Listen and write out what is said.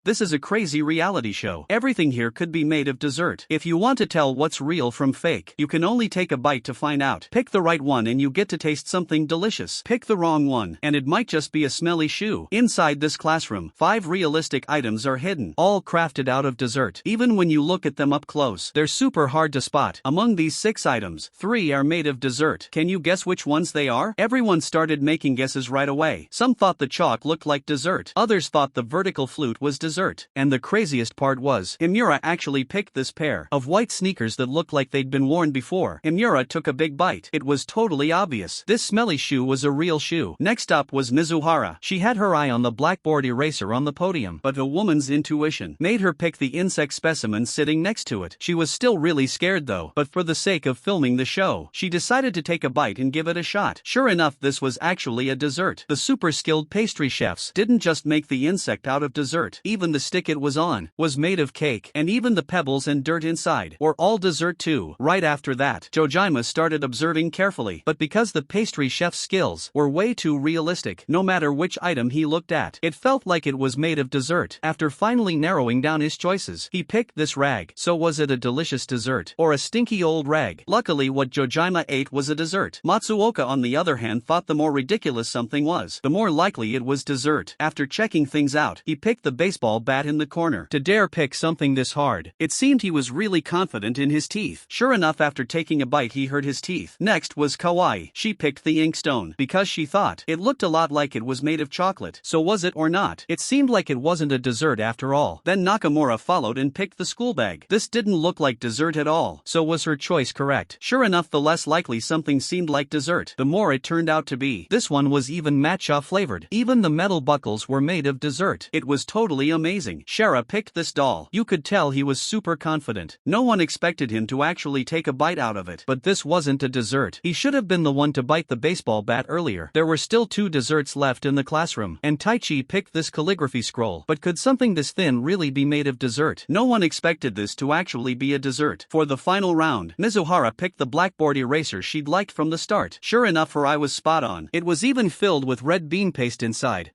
This is a crazy reality show. Everything here could be made of dessert. If you want to tell what's real from fake, you can only take a bite to find out. Pick the right one and you get to taste something delicious. Pick the wrong one, and it might just be a smelly shoe. Inside this classroom, 5 realistic items are hidden, all crafted out of dessert. Even when you look at them up close, they're super hard to spot. Among these 6 items, 3 are made of dessert. Can you guess which ones they are? Everyone started making guesses right away. Some thought the chalk looked like dessert. Others thought the vertical flute was dessert. And the craziest part was, Imura actually picked this pair of white sneakers that looked like they'd been worn before. Imura took a big bite. It was totally obvious. This smelly shoe was a real shoe. Next up was Mizuhara. She had her eye on the blackboard eraser on the podium, but a woman's intuition made her pick the insect specimen sitting next to it. She was still really scared though, but for the sake of filming the show, she decided to take a bite and give it a shot. Sure enough, this was actually a dessert. The super skilled pastry chefs didn't just make the insect out of dessert. Even the stick it was on was made of cake, and even the pebbles and dirt inside were all dessert too. Right after that, Jojima started observing carefully, but because the pastry chef's skills were way too realistic, no matter which item he looked at, it felt like it was made of dessert. After finally narrowing down his choices, he picked this rag. So was it a delicious dessert, or a stinky old rag? Luckily, what Jojima ate was a dessert. Matsuoka on the other hand thought the more ridiculous something was, the more likely it was dessert. After checking things out, he picked the baseball bat in the corner. To dare pick something this hard, it seemed he was really confident in his teeth. Sure enough, after taking a bite he hurt his teeth. Next was Kawaii. She picked the inkstone because she thought it looked a lot like it was made of chocolate. So was it or not? It seemed like it wasn't a dessert after all. Then Nakamura followed and picked the school bag. This didn't look like dessert at all. So was her choice correct? Sure enough, the less likely something seemed like dessert, the more it turned out to be. This one was even matcha flavored. Even the metal buckles were made of dessert. It was totally amazing. Shara picked this doll. You could tell he was super confident. No one expected him to actually take a bite out of it. But this wasn't a dessert. He should have been the one to bite the baseball bat earlier. There were still 2 desserts left in the classroom, and Taichi picked this calligraphy scroll. But could something this thin really be made of dessert? No one expected this to actually be a dessert. For the final round, Mizuhara picked the blackboard eraser she'd liked from the start. Sure enough, her eye was spot on. It was even filled with red bean paste inside.